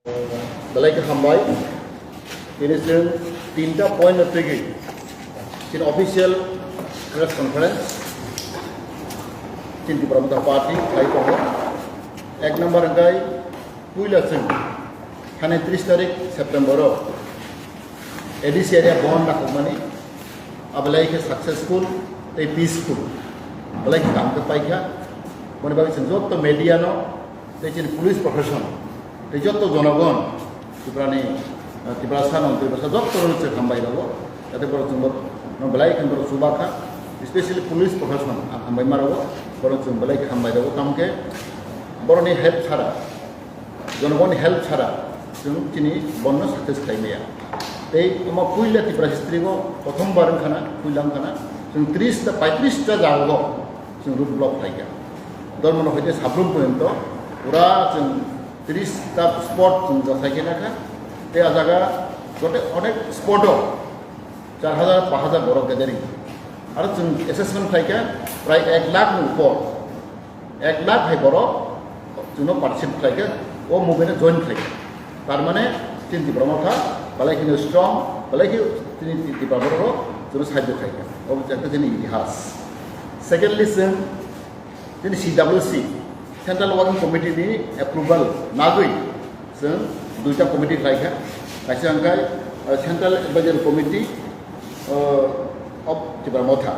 Belai ke hambai, ini sen tinta poin tertinggi. Sin official press conference, sin di Pramuka Party, kai kono. Ek number angkai, puila sen. Hane 30 tarik September. Edisi area bond nak umani. Abalai ke successful, te peaceful. Belai ke kam ke paikha. Mone bagi sen jot to media no, te sin police profession. Te jot to jonagon. Tibrani tibrasan tibrasa doktor hচ্ছে খাম্বাই দাও এতে বড় চুম্বক বেলাই খান বড় সুবাখা specially police প্রশাসন খাম্বাই মারাবো বড় চুম বেলাই খাম্বাই দাও তামকে বড়নি হেল্প ছাড়া জনগণের হেল্প ছাড়া जों চিনি বন্য সাকসেস খাইমেয়া এই আমার কুইলা ত্রিপুরা হিস্ট্রিগো প্রথমবার খানা কুইলাম খানা जों 30 টা 35 টা জায়গা जों রুট ব্লক খাইগা ধর্মন হইতে সাবরুম পর্যন্ত পুরা जों 30 টা স্পট जों যাচাইকে রাখা ते जागा गोटे अनेक स्पट 4000 5000 बड़ गैदरिंग और जों एसेसमेंट थाइका प्राय 1 लाख ऊपर 1 लाख है बड़ जों पार्टिसिपेट थाइका वो मुभमेंट जॉइन थाइका तार माने तीन तिब्रमथा बालायखिनि स्ट्रंग बालायखि तीन तिब्रमरो जों साहाय्य थाइका अब जाते जोंनि इतिहास सेकेंडलि जों सीडब्ल्यूसी सेंट्रल वर्किंग कमिटी नि एप्रुवल नागै जों दुईटा कमिटी खाइखा खायसे अंकाय सेंट्रल एडवाइजरी कमिटी अफ तिब्रामथा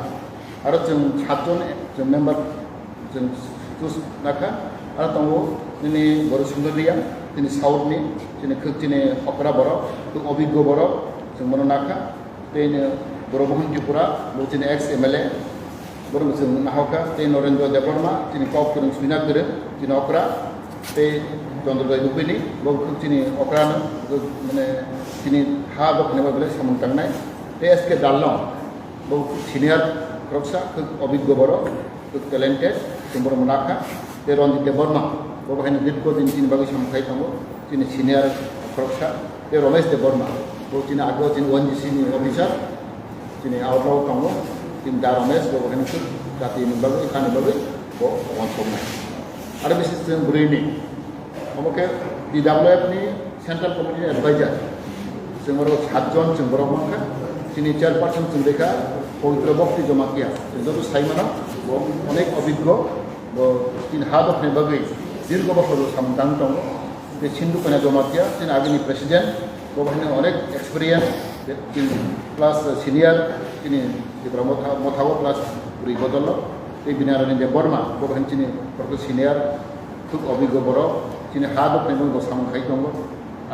आरो जों 7 जन जों मेम्बार जों चुज नाखा आरो दंबावो जोंनि बर' सुंदरिया जोंनि साउथनि जोंनि खोबथिनि अकरा बर' अभिज्ञ बर' जों मोनो नाखा बेनो बर' बहन त्रिपुरा जोंनि एक्स एमएलए बर' जों नाहका ते नरेन्द्र देबबर्मा जोंनि कप जों सुइना गोरों जोंनि अकरा ते चंद्रदय नुफैनि बहुत चिनी अक्रानो माने चिनी हा दखने बदले सामन थांनाय ते एसके दालनं बहुत सिनियर क्रक्सा अभिज्ञ बर' टेलेंटेड जों बर' मोनाखा ते रन्जित देबबर्मा बहायनो दीर्घ दिन चिनी बागै सामखाय थांगो चिनी सिनियर क्रक्सा ते रमेश देबबर्मा बहुत चिनी आगो चिनी ओएनजीसी नि अफिसार चिनी आउटलाव थांगो चिनी दा रमेश बहायनो जाति नि बागै खानि बागै बो अनसमनाय आरो बिसेस जों ब्रैनि ओमके DWF नि सेंट्रल कमिटी एडवाइजर जों बर' 7 जन जों बर' मानखा चिनि चेयरपारसन जों देखा पवित्र भक्ति जमा किया जों साइमाना अनेक अभिज्ञ तीन हाथ अपने बगै दीर्घ बছর सामदां दं बे सिंधु कन्या जमा किया चिन आगेनि प्रेसिडेंट बहायनो अनेक एक्सपीरियंस प्लस सिनियर चिनि तिब्रामथा मथाव प्लस बुरि बदल बे बिनारानि देबबर्मा बहायनो चिनि परको सिनियर खुब अभिज्ञ बर' चिनि हा दखने सामखाय दं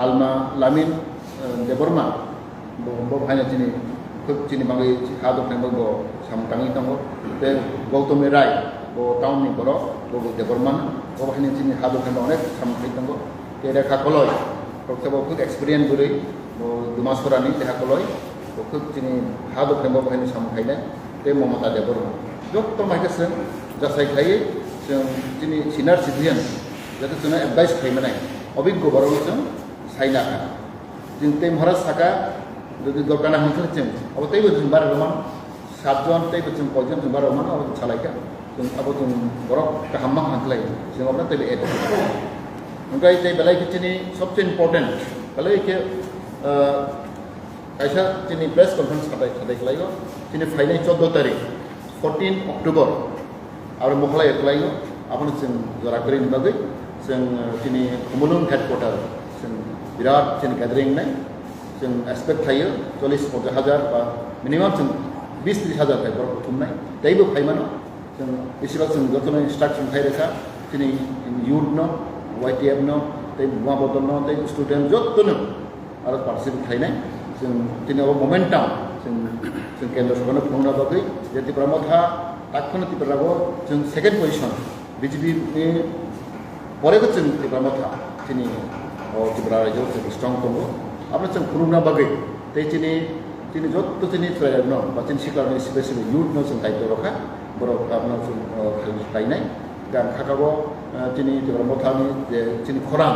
आलमा लामिन देबबर्मा बहायनो चिनि खुब चिनि बागै हा दखने सामखाङै दं बे गौतमी राय टाउननि बर' देबबर्मा बहायनो चिनि हा दखने अनेक सामखाय दं ते रेखा कलय प्रक्तब खुब एक्सपीरियंस बुरै दुमासुरानि रेखा कलय खुब चिनि हा दखने बहायनो सामखायनाय ते ममता देबबर्मा जत्त माइकसों जासायखायै जों चिनि सिनियर सिटिजेन जाते जोंना एडभाइस खालामनाय अभिज्ञ बर'जों साइना जों ते महाराज साका जुदि दरकार हांखो जों अब तैबो जों बारमान 7 जन तैबो जों 5 जन जों बारमान अब सालायका जों अब जों बर' गाहाममा हांखलाय जों अब तैबो एड ओमफ्राय तै बेलाय किनि सबसे इम्पोर्टेंट बेलाय के कायसा चिनि प्रेस कॉन्फ्रेंस खालायलायो चिनि फाइनाय 14 तारिख 14 अक्टोबर आरो मखला एकलायो आपन जों जरागरिनि बागै जों चिनि खुमुलुं हेडक्वार्टर जों बिराद चिनि गैदरिंग नाय जों एक्सपेक्ट थायो 40-50,000 बा मिनिमाम जों 20-30,000 फाइबर बुथुमनाय दैबो फाइमानो जों बेसेबां जों जतन इंस्ट्रक्शन थायरेखा चिनि यूथ न YTF न दै बुवा बदल न दै स्टूडेंट जतन आरो पार्टिसिपेट थायनाय जों चिनि अब मोमेन्टाम जों केन्द्र सरकारनो बुंना बागै जे तिब्रामथा ताखोनो तिब्रागो जों सेकेंड पोजिशन बीजेपी नि परेबो जों तिब्रामथा चिनि तिब्रा रायजोआव जों स्ट्रंग दङ आपनो जों खुलुमना बागै ते चिनि जत्त चिनि ट्राइब न बा चिनि सिक्लारनि स्पेशली यूथ न जों दायित्व रखा बर' आपनो जों गायनाय गान खाकाबो चिनि तिब्रामथानि जे चिनि खरां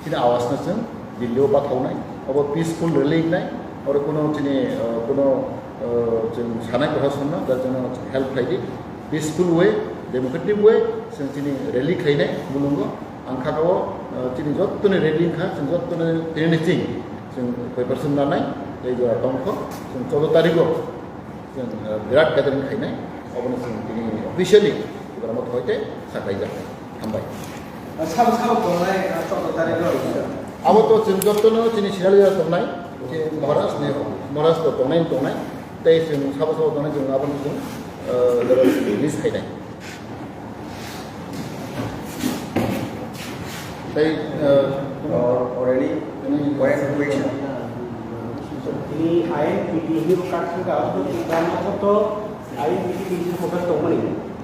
चिनि आवाज न जों दिल्लीआव बाथावनाय अब पीसफुल रैलिंनाय आरो कोनो चिनि कोनो जों सानाय प्रशासन न दा जों हेल्प खायदि पीसफुल वे डेमोक्रेटिक वे जों चिनि रैली खायनाय बुलुंगो angkakawo chini jottoni reading kha जों jottoni training जों paper sundanai ei jo tongkho जों 14 tarikho जों birat gathering khainai oboni जों tini officially ibaramot hoite sakai jakai hambai साब तंनाय 14 तारिखआव abo to जों jottoni chini siraliya tongnai महाराज तो तंनाय tei जों साब तंनाय जों aboni जों release khainai or any question. Ini INPT ini bukan sudah untuk kita foto INPT ini bukan tongmani.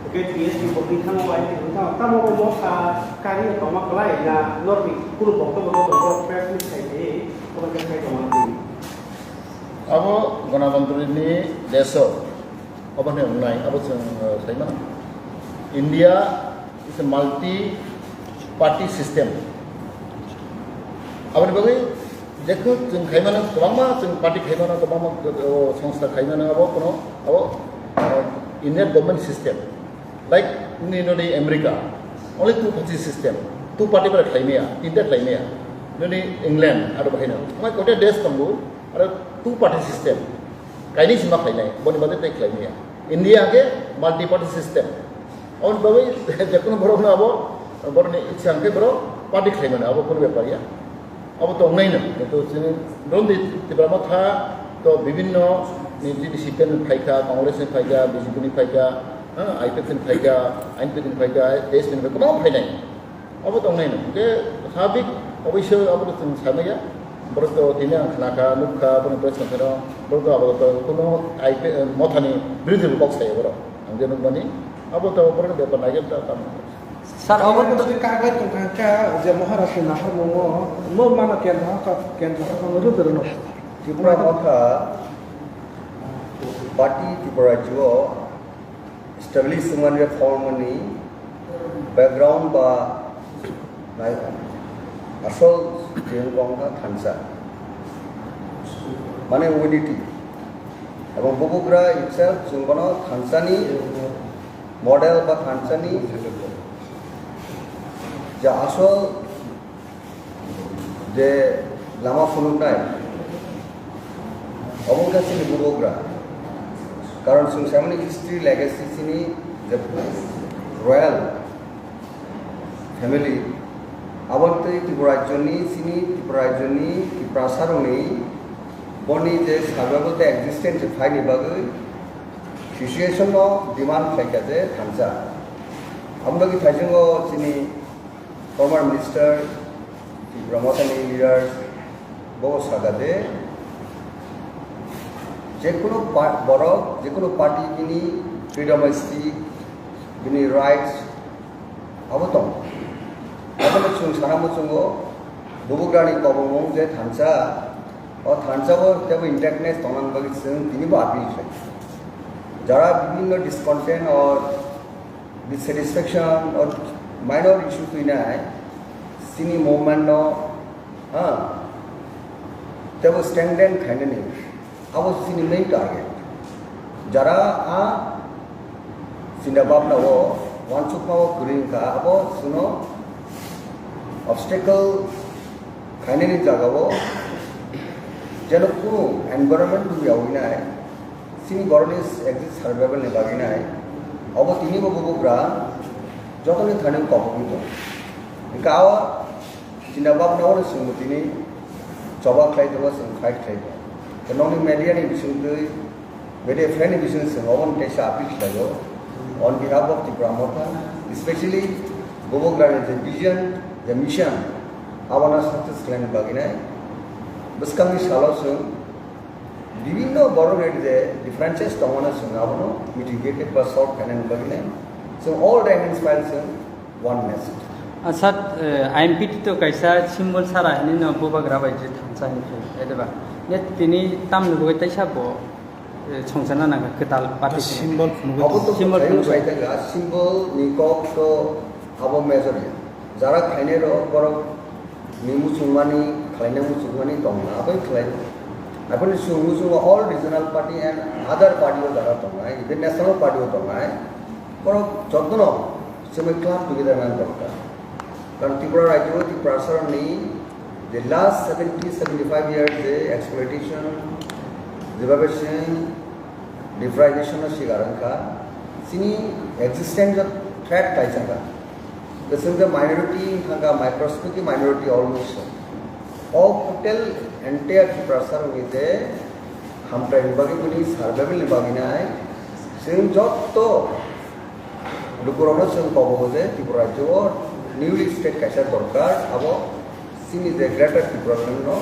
Oke, TSP bukti kang INPT kang tamu mau kari tomak lain na normi kulo bokto bokto press saja kalau kita tomak. Abo Ganabantu ini deso apa nih online abo saya mana India is a multi party system. Apa nih bagai देखो जों खायमाना गोबांमा जों party खायमाना गोबांमा संस्था खायमाना abo Indian government system like ini America only two party system two party pada खायमाया tinta खायमाया ini England ada bahina mai kota des tanggu ada two party system kaini sima खायनाय boni bade te खायमाया India ke multi party system on bagai जेकुनु Barna abo बरनि इच्छा के बरो party खायमाना abo कोन बेपार या अब तो नहीं ना तो रोंदी तिब्रामा था तो विभिन्न निजी सीटें फाइका कांग्रेस ने फाइका बीजेपी ने फाइका आईपीएफ ने फाइका आईएनपी ने फाइका देश ने फाइका कौन फाइनाई अब तो नहीं ना के साबिक अवश्य अब तो सामने बरस तो तीन खाना मुखा अपने प्रेस में करो बरस अब तो कोनो आईपी मथानी ब्रिज बॉक्स है बरो हम जनों बनी अब तो ऊपर के पेपर लाइक तो काम Sar awak tu kaget tentang kah je Maharashtra nahar mau mana kian kau ngurus terus. Tripura maka party Tripura jo establish semuanya form ni background ba asal yang kongka Thansa mana unity এবং Bobogra itself jungkono Thansa ni model ba Thansa ni যা আসল যে লামা ফুলুনাই অবকাশিনী বুবগ্রা কারণ সামনে history legacy সিনি যে royal family আবর্তই ত্রিপুরাজ্যনি সিনি ত্রিপুরাজ্যনি ত্রিপ্রাসারণি বনি যে সার্বগত existence ফাইনি বাগৈ situation demand ফাইকাজে থানসা আমবাগি থাইজঙ্গ Sini former minister, Brahmotani leaders, both sagade. Jekuno borok, jekuno party gini freedom of speech, gini rights, abotong. Abotong chung sana mucungo, Bobogra ni kobong je Thansa, or Thansa bo jabo intactness tonang bagi seng tini bo appeal sai. Jara bibhinno discontent or dissatisfaction or minor issue tu ina hai sini movement no tabo standard khaine ni abo sini main target jara sinabab na wo wanchuk na wo green ka abo suno obstacle khaine ni jaga wo jeno puno environment tu yauna hai sini governance exist survival ne bagina hai abo tini bo Bobogra যতনে থানে কবকিত গাওয়া জিনাবাব নাওনে সুমতিনি জবা খাইতবা song fight খাইতো ননি মিডিয়ানি বিসুন্দৈ বেদে friend বিসুন সং অবন টেসা আপিল খাইতো on behalf of Tripura Motha specially Bobogra's the vision the mission আওয়ানা সাকসেস ক্লাইন বাগিনাই বসকামি সালো সং বিভিন্ন বড় রেট যে ডিফারেন্সেস তমনা সং আবনো মিটিগেটেড বা sort কানেন বাগিনাই So all diamonds files in one message. Asat IMPT to kaisa symbol sara ini no Bobogra bai je Thansa ni ede ba net tini tam nu bai taisa bo songsana na ketal party Symbol symbol symbol ni kok to abo measure jara khaine ro boro nimu sungmani khaine mu sungmani tongna abai khlai apani sungu all regional party and other party o jara tongna even national party o tongna বড় যত্ন সেমে club together man দরকার কারণ ত্রিপুরা রাজ্য ত্রিপুরা সরণি the last 70-75 years the exploitation deprivation deprivation shigarangka sini existence of threat kaisanga this is the minority thanga microscopic minority almost of total entire Tripura Sarani the hamtra vibagi kuni survival vibagi nai sing jotto lukurano sing pabogo je Tripura রাজ্য newly state kaisa dorkar abo sini the greater Tripura no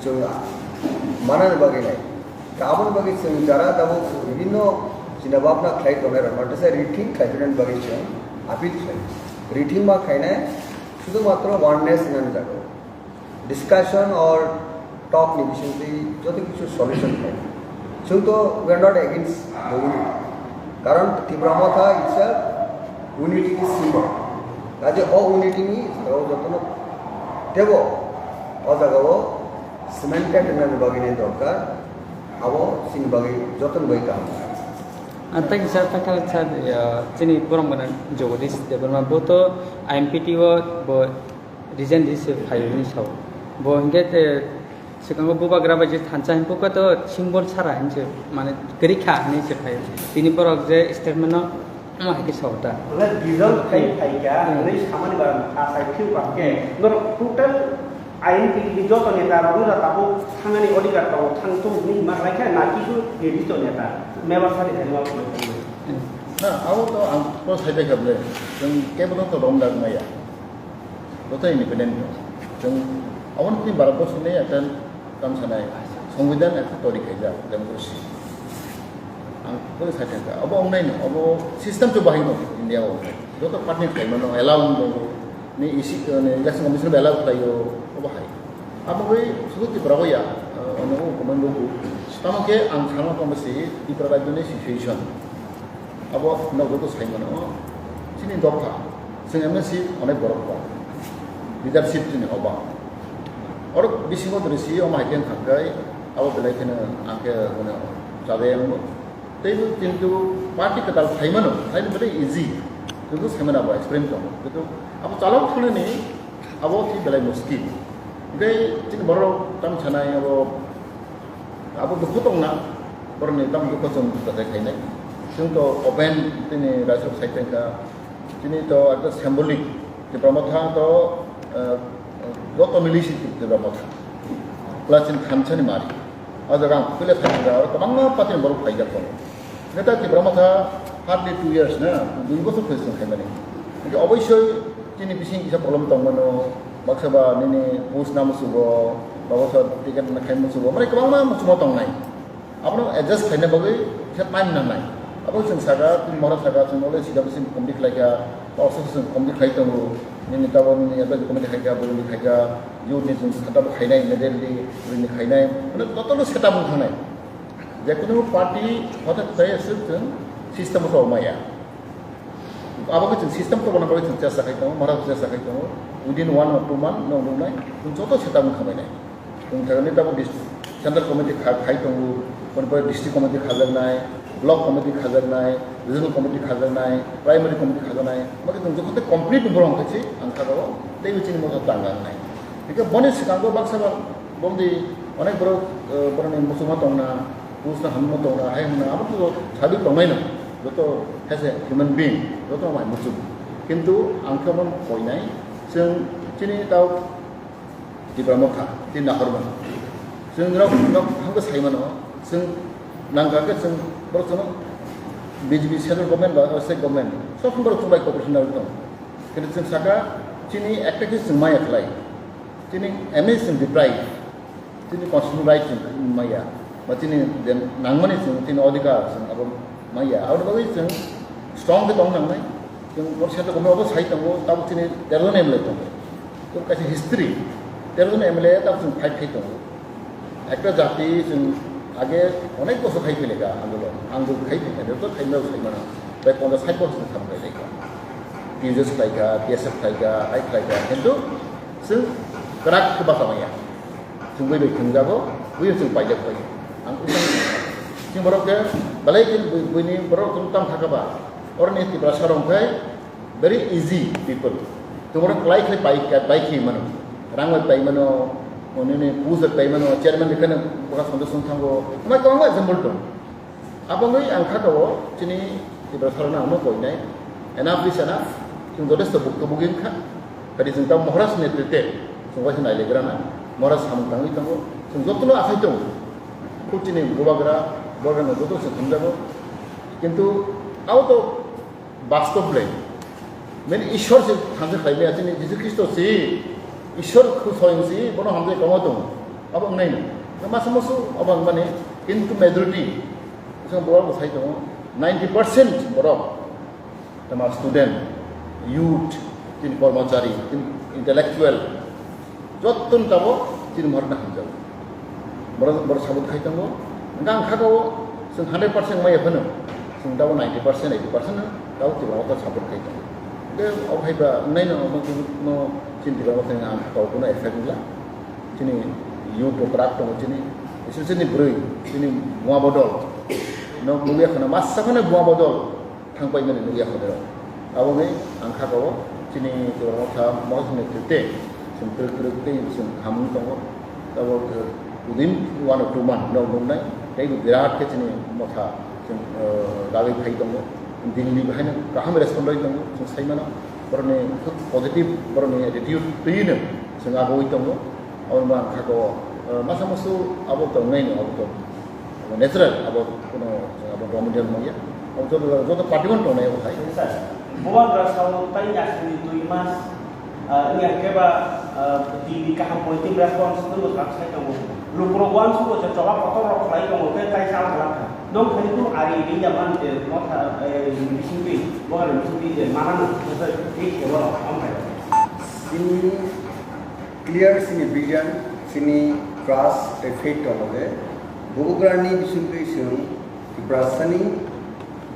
so manan bagi nai kabon bagi sing jara dabo bibhinno চিন্তা ভাবনা খাই তোমরা notice rethink খাইবেন bagi sing apil rethink ma খাইনা শুধুমাত্র oneness না জায়গা ডিসকাশন অর টক নিবিশনটি যত কিছু সলিউশন হয় কিন্তু we are not against the unity কারণ ত্রিপুরা মাথা ইটস আ ইউনিটি সিম্বল কাজে অউনিটি নি যত্ন দেব ও জায়গাও সিমেন্টেড এনার বাগিনে দরকার আবো সিং বাগি যত্ন বই কাম Antag isa takal sa sini borong mana jogodis de berma boto IMPT wo bo reason dis file sau bo hingga sekarang buba graba je thansa himpo ka to symbol sara hinje mane gerikha ni se file tini borok je statement no ma hake sauta মানে ডিজল খাই খাইকা মানে সামান্য বার আসাই few পাকে নর total INPT যত নেতা রুরা তাবো থাঙ্গানি অধিকার তাবো থাংতো নি মা রাখা না কিছু এডিট নেতা মেবার সারি ধারমা Nah, aku tuh angkut saja kable, yang kayak betul tuh romdak maya, betul independen tuh, yang awan pun barang sini akan kam sanai, সংবিধান একটা তৈরি খাইজা democracy angkut saja ka, abo online, abo sistem tuh bahino India abo, itu partner kayak mana, allow ni isi, ni gas komisi allow tayo, abo hai, abo gue sudah diberapa ya, ono komen buku, sekarang ke angkana komisi di peradaban situation. Abo nago to sai mano sini dokta sing MNC onek borok ko leadership ni oba or bisingo drisi o maiten thakai abo belai kena angke guna jabe mo teibu kintu party katal sai mano sai very easy itu sai mana abo explain ko itu abo chalok khone ni abo ti belai muskil gai tin borok tam chanai abo dukutong na borne tam dukutong ta kai naiซึ่งopen ini rasuk saiten ka ini to ada simbolik di pramotha to goto milisi di pramotha plasin khamchani mari ada ram pile thanga to mangma patin boru khaiga ko neta di pramotha hardly 2 years na 2 বছর হয়েছে খাইমানি কিন্তু অবশ্যই তিনি বিশিং কিছু problem তংমানো বাক্সাবা নিনি post নাম সুবো বাবসা ticket না খাইমু সুবো মানে কমা মুসুমো তংনাই আপনো adjust খাইনা বগৈ সে টাইম না নাই Apa sih saga, timur saga, semula sih dapat sih komdik lagi, proses sih komdik lagi tu, ni tahu ni ada komdik lagi, baru ni lagi, jauh ni sih kata bukan ini, model ni, baru ni ini, mana total sih kata bukan ini. Jadi tu parti, hotel saya sih sistem tu maya. Apa sih sistem tu mana boleh sih jasa kita, mana jasa kita, within 1 or 2 months, no, tu total sih kata bukan ini. Tu kalau ni tahu central committee khai tu, mana district committee khazar naik. Block committee khazar nai, regional committee khazar nai, primary committee khazar nai. Maka tu joko complete borong kecil, angka kau, tapi macam ni mungkin tanggal nai. Jika bonus sekarang kau bangsa bom di, orang berani musuh tongna, musuh ham tongna, hai mana, apa tu sahaja tongna ini, itu as a human being, itu macam musuh. Kintu angka pun koi nai, seng cini tahu di pramukha, di nahorban. Seng nak hamka sai mana, seng nangka ke seng berarti BJP central government atau state government, so pun berarti baik cooperation dari itu. Kerana seng saga, cini aktivis seng maya kelai, cini MS seng deprive, cini constitutional right seng maya, macam cini dan nangmani seng cini adhikar seng apa maya. Awal bagi seng strong ke tong nangmai, seng berarti central government apa sahih tanggo, tahu cini terlalu MLA tanggo. Tu kasih history, terlalu MLA tahu seng fight tanggo. Aktor jati seng আগে অনেক বছর খাই ফেলেগা আন্দোলন খাই ফেলে তো খাইলেও খাই মানে প্রায় 50-60 বছর খাই ফেলেগা টিউজেস খাইগা পিএসএফ খাইগা আই খাইগা কিন্তু जों kerak ke basamaya जों बै थोंजागौ बै जों बायजाग बायो आं जों बर'के बालाय बैनि बर' tam थाखाबा अरनि तिब्रा सारंखाय very easy people Tunggu kelai baik mana, rangwat baik mana, ini pusat baik mana, chairman itu kan bukan santus tanggo, macam apa jempol tu. Apa ni angkat awak, sini di bersalah nama kau ini, enough is enough, tunggu dah sebuk bukin kan, kadi tunggu mohras ni terte, tunggu sini ada gerana, mohras ham tangi tunggu, tunggu tu nak apa itu, kau sini bubagra, bubagra tu tu sebentar, কিন্তু awak tu বাস্তব le. Men Ishwar se hamse khaile ache ni Jesus Christ se Ishwar khus hoin se bono hamse kamatung abang nai na masamosu abang mane into majority isang bawal ko sai to 90% boro tama student youth tin kormachari tin intellectual jottun tabo tin marna hamja boro sabut khai tango ngang khako sing 100% mai phano sing tabo 90% 80% tabo ti bawal ko sabut khai tango dia orang hebat, naik no cinta kalau tengah kau pun efek juga, sini YouTube berat tu sini, sini beri, sini buah bodol, no nulia kena masa kena buah bodol, tang pai mana nulia kena, awak ni angka kau, sini tu orang macam mau sini terte, sini terte, sini kamu tu, tahu within 1 or 2 months, no naik, tapi berat ke sini macam sini lagi kai tu. Dini bahaya, kaham respon lagi tunggu, saya mana, berani positif, berani attitude, tujuan, sehingga aku itu tunggu, awal mana kau masa musuh, abu tu ngain, abu tu natural, abu raw material mana, abu tu partimen tu naik bahaya. Buat rasau tanya itu imas, ini apa di kaham politik respons itu terus saya tunggu. Lu program semua coba foto rok lagi tunggu, kita salah salah. Donc hari itu hari ini zaman nota misi bukan misi mana kita kalau apa sini clear sini vision sini trust effect oleh bukugrani distribution diprasani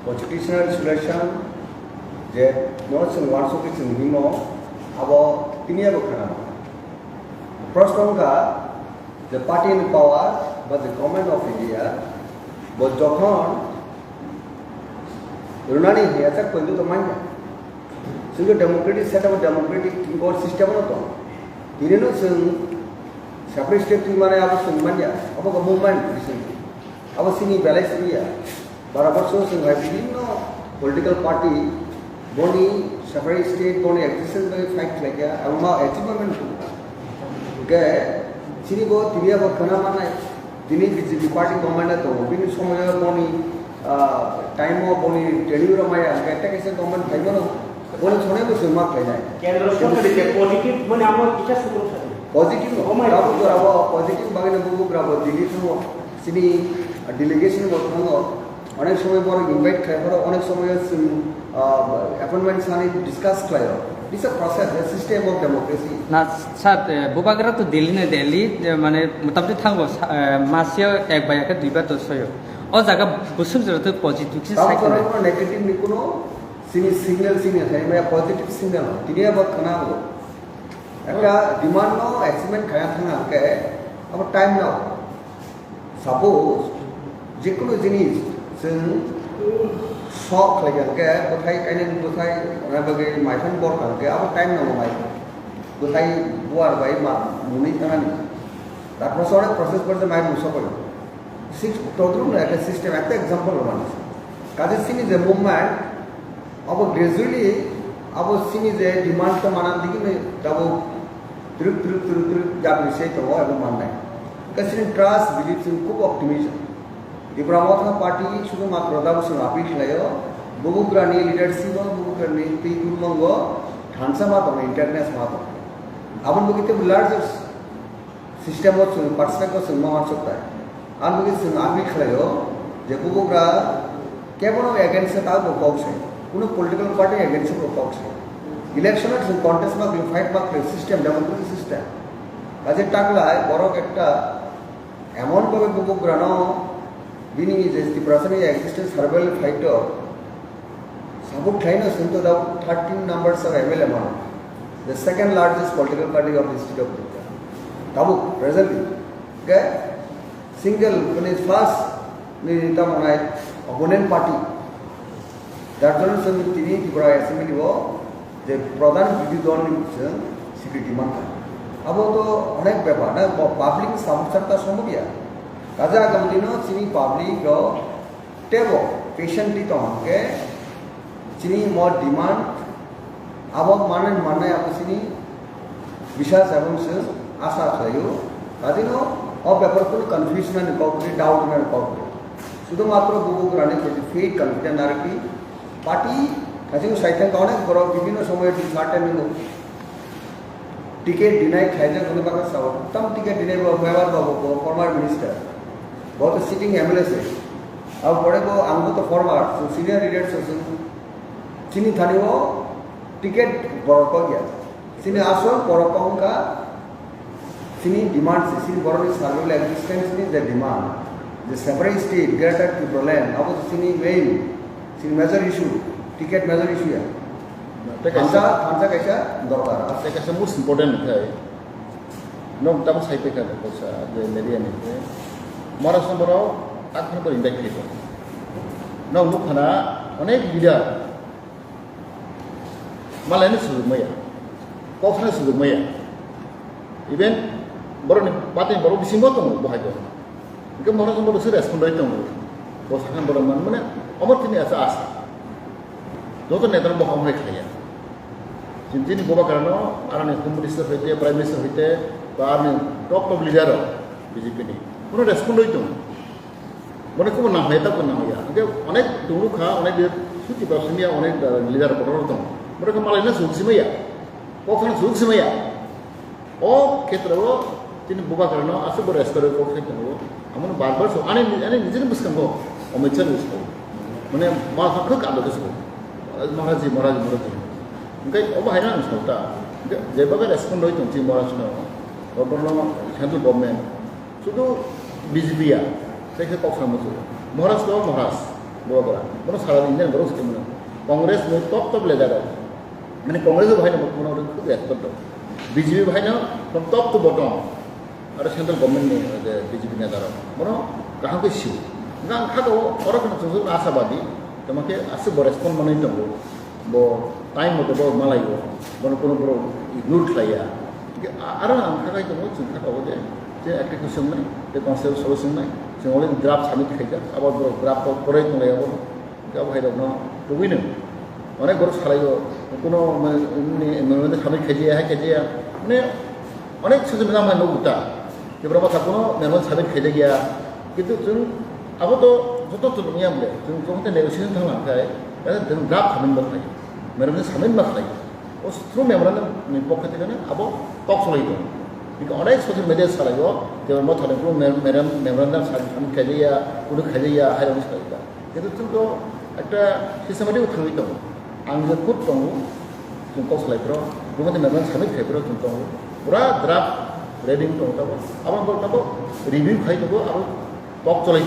constitutional solution je notion once of it himo abo tini abo kana first the party in power but the government of India but যখন রুনানি হিয়াচা কইলো তো মাইনা সুগে democratic setup democratic core system তো দিনেনো song separate state মানে আবো song মানিয়া আবো মুভমেন্ট রিসেন্টলি আবো সিনি ব্যালেন্স রিয়া বরাবর সং হয় বিভিন্ন পলিটিক্যাল পার্টি বনি সেপারেট স্টেট বনি এক্সিস্টেন্স বাই ফাইট লাগিয়া এবং মা অ্যাচিভমেন্ট কে সিনি গো তিরিয়া গো খানা মানায় Dini BJP party government itu, bini semua boni time mau boni tenure ramai, kita kisah government time mana, boni semua itu semua kaya. Kerana sesuatu positif, mana amal kita suruh saja. Positif, kamu tu rawa positif bagaimana buku berapa Delhi tu, sini delegation bertemu, अनेक समय पर invite kaya, अनेक समय appointment sani discuss kaya. This is a process, a system of democracy. Nah, saat bubagra tu Delhi ne Delhi, mana mutabdi thanggo masih ek bayar ke 2 bar tu soyo. Oh jaga busur jatuh positif sih saya kira. Kalau negatif ni kuno, sini signal sini, saya maya positif signal. Tidak apa kena lo. Ada demand no, achievement kaya thanga ke, apa time no. Suppose, jikuno jenis, sen shock lagi ke, bukai kainin bukai, orang bagi myfriend bor kan ke, apa time no mai. Bukai buar bayi mah, muni tangan. Tapi proses berarti mai musuh kau. Total একটা system একটা example বানাস কাজে সিনি যে movement अब gradually अब সিনি যে demand তো মানান দিকে নে যাব তুরুক যাবে সেই তো এবং মাননাই কাসিন ট্রাস্ট বিলিভস ইন খুব অপটিমিজম ইব্রাহিম পার্টি শুধুমাত্র দাবসন আপিল লায়ো বুবুগ্রানি লিডারশিপ বুবুগ্রানি তিগুরমঙ্গ ঢানসা মাত ইন্টারনেস মাত আপন বগিতে larger system of perspective of মাওয়ার সত্তা Anu itu ambil kelayo, jadi bukan kepada against itu apa box है, उन्हें political party against itu box है. Election itu contest mak, fight mak, system democracy system. Aja taklah, borok ekta, amount bagai bukan no, bini ini jadi perasaan ini existence herbal fighter. Sabuk kena sentuh dah 13 numbers of available. The second largest political party of the state of India. Tahu presently, okay? Single, when it's first, ni kita mengenai opponent party. That's why some tini di Bora Assembly wo যে প্রধান বিরোধী দল স্বীকৃতি মানখান আবো তো অনেক ব্যাপার না পাবলিক সমস্যাটা সম্ভবিয়া কাজে আগামী দিনও চিনি পাবলিক টেবো পেশেন্টটি তোমাকে চিনি মোর ডিমান্ড আবো মানে আবো চিনি বিশ্বাস এবং আশা থাকো কাজেও ব্যাপার কোনো কনফিউশন কাউকে ডাউট না কাউকে শুধুমাত্র বুবুগ্রানে ফেক কনফিডেন্স আর কি পার্টি কাজে সাইকেলটা অনেক বড় বিভিন্ন সময়ে সার্টেন টিকিট ডিনাই খাইলে কোনো বাকা সাউথম টিকিট ডিনাই ব্যবহার পাবো ফর্মার মিনিস্টার बहुत सिटिंग एमएलए से अब बड़े को आंगो तो फॉरवर्ड सो सीनियर लीडर्स चीनी थानी वो टिकट बड़क गया चीनी आसो बड़क का चीनी डिमांड से चीनी बड़ो सर्वाइवल एक्जिस्टेंस नी the demand the separate state greater tribunal अब चीनी मेन चीनी major issue ticket major issue है खांसा कैसा दरकार আছে কাছে মোস্ট ইম্পর্টেন্ট है नों तब साइड का कोसा जे मेरिया ने महाराष्ट्रफोराव आखिरफोर इनभाइट खालामो नों नुखाना अनेक लिडार मालायनो सुजुग मैया गावसोरनो सुजुग मैया इभेन बर'नि पार्टिनि बर' बिसिमबो दङ बहाय दं बेखौ महाराष्ट्रफोराव सोर रेसपन्ड दङ बसाखान बर' माने अमरथिनि आसा आसा যত নেতার বহা হয়ে খাইয়া যিনি বাবা কারণ আর হোম মিনিস্টার হইতে প্রাইম মিনিস্টার হইতে বা আর টপ লিডার বিজেপি নি কোনো রেসপন্ড হইতো মনে খুব না হয় তা না হইয়া অনেক দুমুখা অনেক সুতি বাসমিয়া অনেক লিডার বড় দম মনে মালাইনা সুখসিমাইয়া কখনো সুখসিমাইয়া ও ক্ষেত্রেও তিনি বাবা কারণ আসে বড় রেসপন্ড করতে আমার বারবার আনে নিজের বুঝকাম অমিত শাহ বুঝকাম মানে মা হক আলো বুঝকাম महाराजी ओंखाय बाहायना आं सावता जेब्लाबो रेसपन्ड होई दंसै महाराष्ट्र सेंट्रल गभर्नमेंट शुधु बीजेपीया जायखौ गावस्रा मोसौ महाराष्ट्र बर'फोरा माने सारा इंडियान बर' सिस्टेम कांग्रेस टप लिडार माने कांग्रेस बाहायनो खुब रेसपन्ड दं बीजेपी बाहायनो फ्रम टप टू बटम आरो सेंट्रल गभर्नमेंटनि बीजेपी नेतार माने गाहामखौ सिउ गाहाम खादो अरखनो आशाबादी तमाके आसे रेसपन्ड माने दं बो टाइम मते बो मालायो बनो कोनो बरो इग्नोर खालाया आरो आं थाखाय दङ जों थाखाव जे एप्लिकेशन नाय बे कनसेप्ट सलुशन नाय जों अलरेडि ड्राफ्ट साबमिट खायगा आबाद बरो ड्राफ्ट फराय दंलायाबो गाव हायरावनो दुगैनो अनेक बरो सालायो कोनो माने साबमिट खायजाया माने अनेक सोजो नाम नाय नगुता जेब्ला माथा कोनो मेमन साबमिट खायजाया किन्तु जों आबोथ' जत' नङा होनलाय जों जहाथे नेगोसिएसन थांनांखाय जों ड्राफ्ट साबमिट बाखायो मेमोरेन्डाम साबमिट बाखायो ओ थ्रु मेमोरेन्डामनि पक्ष থেকে आबो टक सलायो दं बेखौ अनेक ससियेल मिडिया सालायो जेब्ला मा थादों मेमोरेन्डाम साबमिट खायजाया कुनु खायजाया हायरावनो सालायो किन्तु जोंथ' একটা सिस्टेमेटिक थाङै दं आं जे खुद दं जों गाव सालायफ्राव बेबायदि मेमोरेन्डाम साबमिट खायफ्राव जों दं पुरा ड्राफ्ट रेडिं दं दाबो आबां दं रिभिउ खायदोंबो आरो टक सलायो